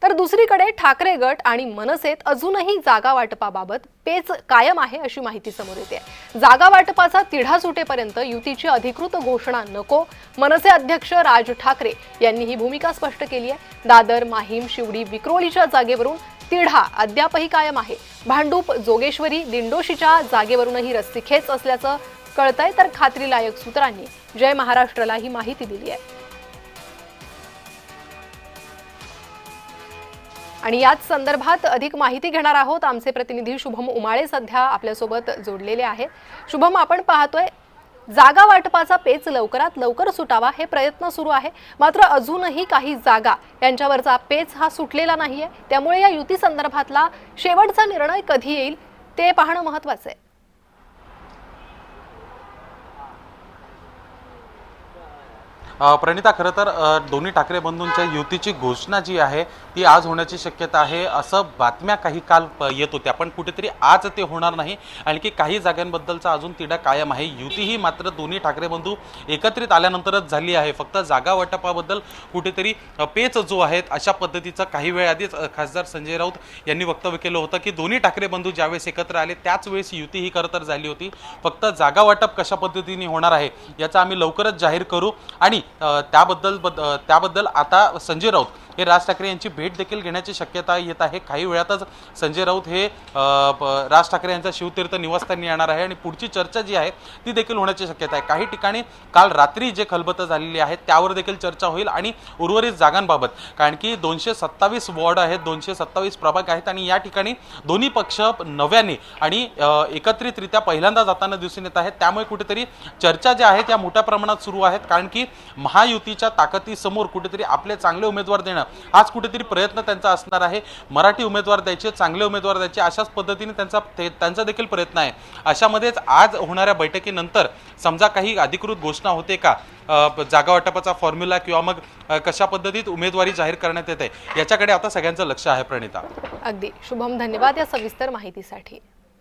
तर दुसरीकडे ठाकरे गट आणि मनसेत अजूनही जागा वाटपाबाबत पेच कायम आहे अशी माहिती समोर येते। जागा वाटपाचा तिढा सुटेपर्यंत युतीची अधिकृत घोषणा नको, मनसे अध्यक्ष राज ठाकरे यांनी ही भूमिका स्पष्ट केली आहे। दादर, माहीम, शिवडी, विक्रोळीच्या जागेवरून तिढा अद्यापही कायम आहे। भांडूप, जोगेश्वरी, दिंडोशीच्या जागेवरूनही रस्सीखेच असल्याचं कळतंय, तर खात्रीलायक सूत्रांनी जय महाराष्ट्राला ही माहिती दिली आहे। आणि याच संदर्भात अधिक माहिती घेणार आहोत। आमचे प्रतिनिधी शुभम उमाळे सध्या आपल्यासोबत जोडलेले आहेत। शुभम, आपण पाहतोय जागा वाटपाचा पेच लवकरात लवकर सुटावा हे प्रयत्न सुरू आहे, मात्र अजूनही काही जागा यांच्यावरचा पेच हा सुटलेला नाहीये। त्यामुळे या युती संदर्भातला शेवटचा निर्णय कधी येईल ते पाहणं महत्त्वाचं आहे। प्रणिता, खरं तर दोन्ही ठाकरे बंधूंच्या युतीची घोषणा जी आहे ती आज होण्याची शक्यता आहे असं बातम्या काही काल येत होत्या, पण कुठेतरी आज ते होणार नाही। आणखी काही जागांबद्दलचा अजून तिढा कायम आहे। युती ही मात्र दोन्ही ठाकरे बंधू एकत्रित आल्यानंतरच झाली आहे। फक्त जागा वाटपाबद्दल कुठेतरी पेच जो आहे अशा पद्धतीचं काही वेळ आधीच खासदार संजय राऊत यांनी वक्तव्य केलं होतं की दोन्ही ठाकरे बंधू ज्यावेळेस एकत्र आले त्याच वेळेस युती ही खरं तर झाली होती। फक्त जागा वाटप कशा पद्धतीने होणार आहे याचा आम्ही लवकरच जाहीर करू। आणि त्याबद्दल आता संजय राऊत हे राज ठाकरे यांची भेट देखील घेण्याची शक्यता येत आहे। काही वेळातच संजय राऊत हे राज ठाकरे यांच्या शिवतीर्थ निवासस्थानी येणार आहे आणि पुढची चर्चा जी आहे ती देखील होण्याची शक्यता आहे। काही ठिकाणी काल रात्री जे खलबतं झालेली आहेत त्यावर देखील चर्चा होईल आणि उर्वरित जागांबाबत, कारण की 227 वॉर्ड आहेत, 227 प्रभाग आहेत आणि या ठिकाणी दोन्ही पक्ष नव्याने आणि एकत्रितरित्या पहिल्यांदा जाताना दिसून येत आहेत। त्यामुळे कुठेतरी चर्चा ज्या आहेत या मोठ्या प्रमाणात सुरू आहेत, कारण की महायुतीच्या ताकदीसमोर कुठेतरी आपले चांगले उमेदवार देणं आज कुठेतरी प्रयत्न त्यांचा असणार आहे। मराठी उमेदवार द्यायचे, चांगले उमेदवार द्यायचे, अशाच पद्धतीने त्यांचा देखील प्रयत्न आहे। अशामध्येच आज होणाऱ्या बैठकीनंतर समजा काही अधिकृत घोषणा होते का जागा वाटपाचा फॉर्म्युला किंवा मग कशा पद्धतीत उमेदवारी जाहीर करण्यात येते याच्याकडे आता सगळ्यांचं लक्ष आहे। प्रणिता, अगदी शुभम, धन्यवाद या सविस्तर माहितीसाठी।